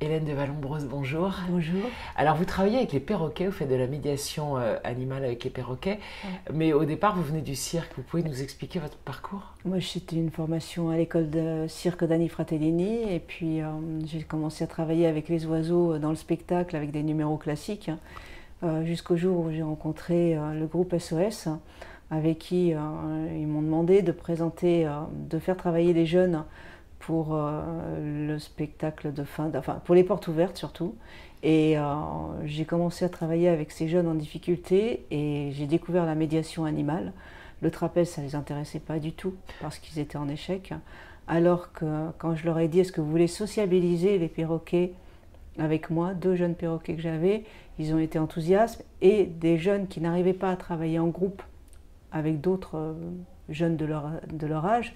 Hélène de Vallombreuse, bonjour. Bonjour. Alors vous travaillez avec les perroquets, vous faites de la médiation animale avec les perroquets, mais au départ vous venez du cirque, vous pouvez nous expliquer votre parcours? Moi c'était une formation à l'école de cirque d'Annie Fratellini et puis j'ai commencé à travailler avec les oiseaux dans le spectacle avec des numéros classiques jusqu'au jour où j'ai rencontré le groupe SOS avec qui ils m'ont demandé de présenter, de faire travailler les jeunes pour le spectacle de fin, enfin pour les portes ouvertes surtout. Et j'ai commencé à travailler avec ces jeunes en difficulté et j'ai découvert la médiation animale. Le trapèze, ça ne les intéressait pas du tout parce qu'ils étaient en échec. Alors que quand je leur ai dit est-ce que vous voulez sociabiliser les perroquets avec moi, 2 jeunes perroquets que j'avais, ils ont été enthousiastes et des jeunes qui n'arrivaient pas à travailler en groupe avec d'autres jeunes de leur âge,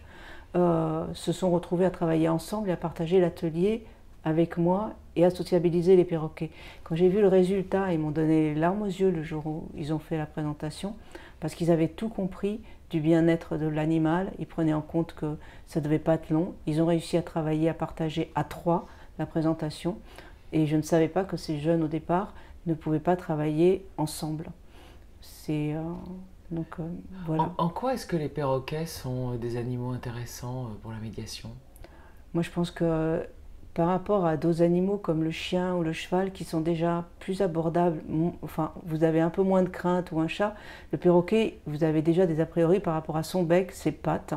se sont retrouvés à travailler ensemble et à partager l'atelier avec moi et à sociabiliser les perroquets. Quand j'ai vu le résultat, ils m'ont donné les larmes aux yeux le jour où ils ont fait la présentation, parce qu'ils avaient tout compris du bien-être de l'animal, ils prenaient en compte que ça ne devait pas être long, ils ont réussi à travailler, à partager à 3 la présentation, et je ne savais pas que ces jeunes au départ ne pouvaient pas travailler ensemble. Voilà. En quoi est-ce que les perroquets sont des animaux intéressants pour la médiation? Moi je pense que par rapport à d'autres animaux comme le chien ou le cheval qui sont déjà plus abordables, enfin vous avez un peu moins de crainte, ou un chat, le perroquet, vous avez déjà des a priori par rapport à son bec, ses pattes,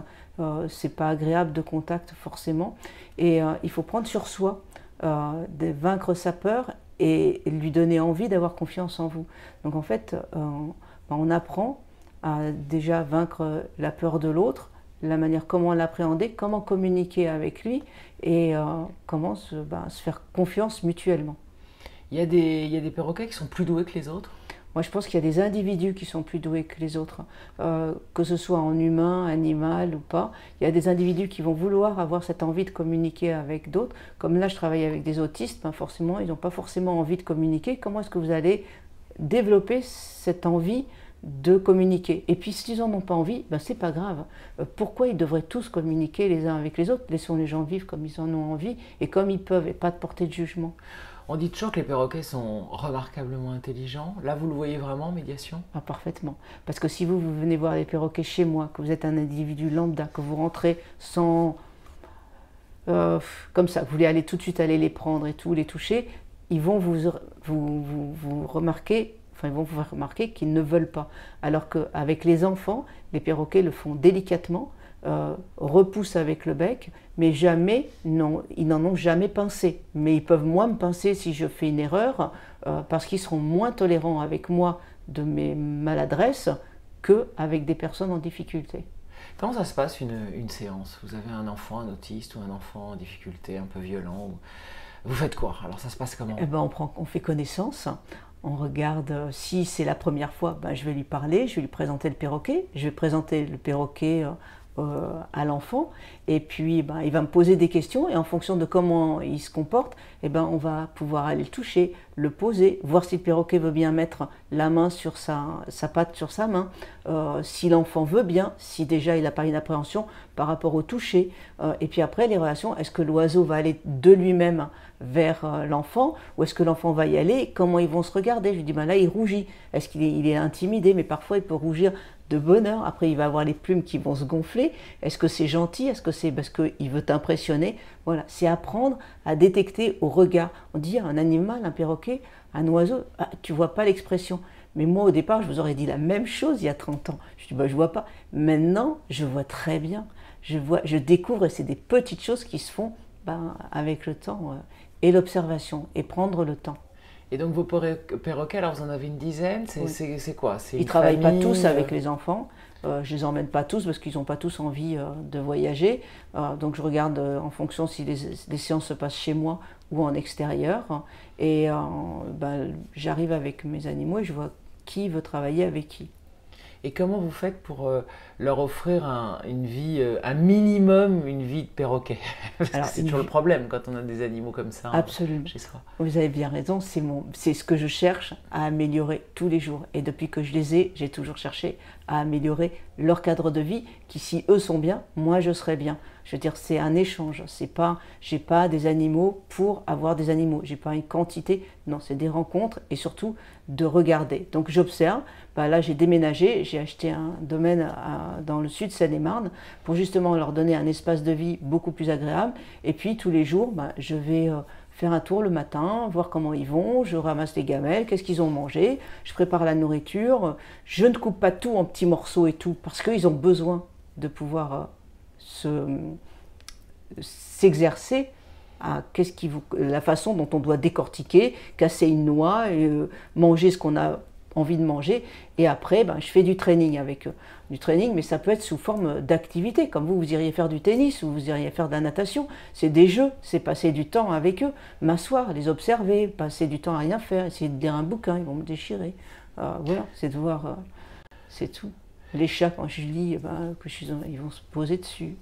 c'est pas agréable de contact forcément, et il faut prendre sur soi, de vaincre sa peur et lui donner envie d'avoir confiance en vous. Donc en fait, on apprend à déjà vaincre la peur de l'autre, la manière comment l'appréhender, comment communiquer avec lui et comment se faire confiance mutuellement. Il y a des perroquets qui sont plus doués que les autres? Moi je pense qu'il y a des individus qui sont plus doués que les autres, que ce soit en humain, animal ou pas. Il y a des individus qui vont vouloir avoir cette envie de communiquer avec d'autres. Comme là je travaille avec des autistes, forcément ils n'ont pas forcément envie de communiquer. Comment est-ce que vous allez développer cette envie de communiquer? Et puis s'ils n'en ont pas envie, c'est pas grave. Pourquoi ils devraient tous communiquer les uns avec les autres? Laissons les gens vivre comme ils en ont envie et comme ils peuvent, et pas de porter de jugement. On dit toujours que les perroquets sont remarquablement intelligents. Là, vous le voyez vraiment en médiation? Parfaitement. Parce que si vous venez voir les perroquets chez moi, que vous êtes un individu lambda, que vous rentrez sans... comme ça, vous voulez aller tout de suite aller les prendre et tout, les toucher, ils vont vous remarquer. Enfin, ils vont vous faire remarquer qu'ils ne veulent pas. Alors qu'avec les enfants, les perroquets le font délicatement, repoussent avec le bec, mais jamais, non, ils n'en ont jamais pincé. Mais ils peuvent moins me pincer si je fais une erreur, parce qu'ils seront moins tolérants avec moi de mes maladresses qu'avec des personnes en difficulté. Comment ça se passe une séance? Vous avez un enfant, un autiste ou un enfant en difficulté, un peu violent? Vous faites quoi? Alors ça se passe comment? On fait connaissance. On regarde, si c'est la première fois, je vais lui parler, je vais lui présenter le perroquet, je vais présenter le perroquet à l'enfant, et puis il va me poser des questions, et en fonction de comment il se comporte, on va pouvoir aller le toucher, le poser, voir si le perroquet veut bien mettre la main sur sa patte sur sa main, si l'enfant veut bien, si déjà il n'a pas une appréhension par rapport au toucher, et puis après les relations, est-ce que l'oiseau va aller de lui-même vers l'enfant, ou est-ce que l'enfant va y aller, comment ils vont se regarder. Je lui dis, là il rougit, est-ce qu'il est intimidé, mais parfois il peut rougir de bonheur, après il va avoir les plumes qui vont se gonfler, est-ce que c'est gentil, est-ce que c'est parce qu'il veut t'impressionner? Voilà, c'est apprendre à détecter au regard. On dit un animal, un perroquet, un oiseau, tu vois pas l'expression. Mais moi au départ je vous aurais dit la même chose il y a 30 ans, je dis je vois pas, maintenant je vois très bien, je découvre, et c'est des petites choses qui se font avec le temps et l'observation, et prendre le temps. Et donc vos perroquets, alors vous en avez une dizaine, c'est quoi? Ils ne travaillent pas tous avec les enfants, je ne les emmène pas tous parce qu'ils n'ont pas tous envie de voyager, donc je regarde en fonction si les séances se passent chez moi ou en extérieur, et j'arrive avec mes animaux et je vois qui veut travailler avec qui. Et comment vous faites pour leur offrir une vie, un minimum, une vie de perroquet? Parce que c'est toujours le problème quand on a des animaux comme ça chez soi. Vous avez bien raison, c'est ce que je cherche à améliorer tous les jours. Et depuis que je les ai, j'ai toujours cherché à améliorer leur cadre de vie, qui si eux sont bien, moi je serai bien. Je veux dire, c'est un échange. C'est pas, j'ai pas des animaux pour avoir des animaux. J'ai pas une quantité. Non, c'est des rencontres et surtout de regarder. Donc j'observe. Bah, là, j'ai déménagé. J'ai acheté un domaine dans le sud Seine-et-Marne pour justement leur donner un espace de vie beaucoup plus agréable. Et puis tous les jours, bah, je vais faire un tour le matin, voir comment ils vont, je ramasse les gamelles, qu'est-ce qu'ils ont mangé, je prépare la nourriture, je ne coupe pas tout en petits morceaux et tout, parce qu'ils ont besoin de pouvoir s'exercer à la façon dont on doit décortiquer, casser une noix, et, manger ce qu'on a envie de manger, et après ben, je fais du training avec eux. Du training, mais ça peut être sous forme d'activité, comme vous iriez faire du tennis ou vous iriez faire de la natation. C'est des jeux, c'est passer du temps avec eux, m'asseoir, les observer, passer du temps à rien faire, essayer de lire un bouquin, ils vont me déchirer. Voilà, c'est de voir, c'est tout. Les chats, quand je lis, ben, ils vont se poser dessus,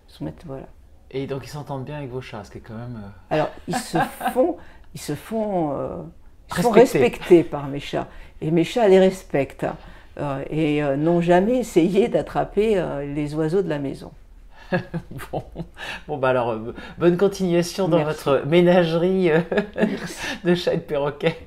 se mettre, voilà. Et donc ils s'entendent bien avec vos chats, ce qui est quand même... Alors, ils se font respecter par mes chats. Et mes chats les respectent. Et n'ont jamais essayé d'attraper les oiseaux de la maison. Bon bah alors, bonne continuation dans votre ménagerie de chats et de perroquets.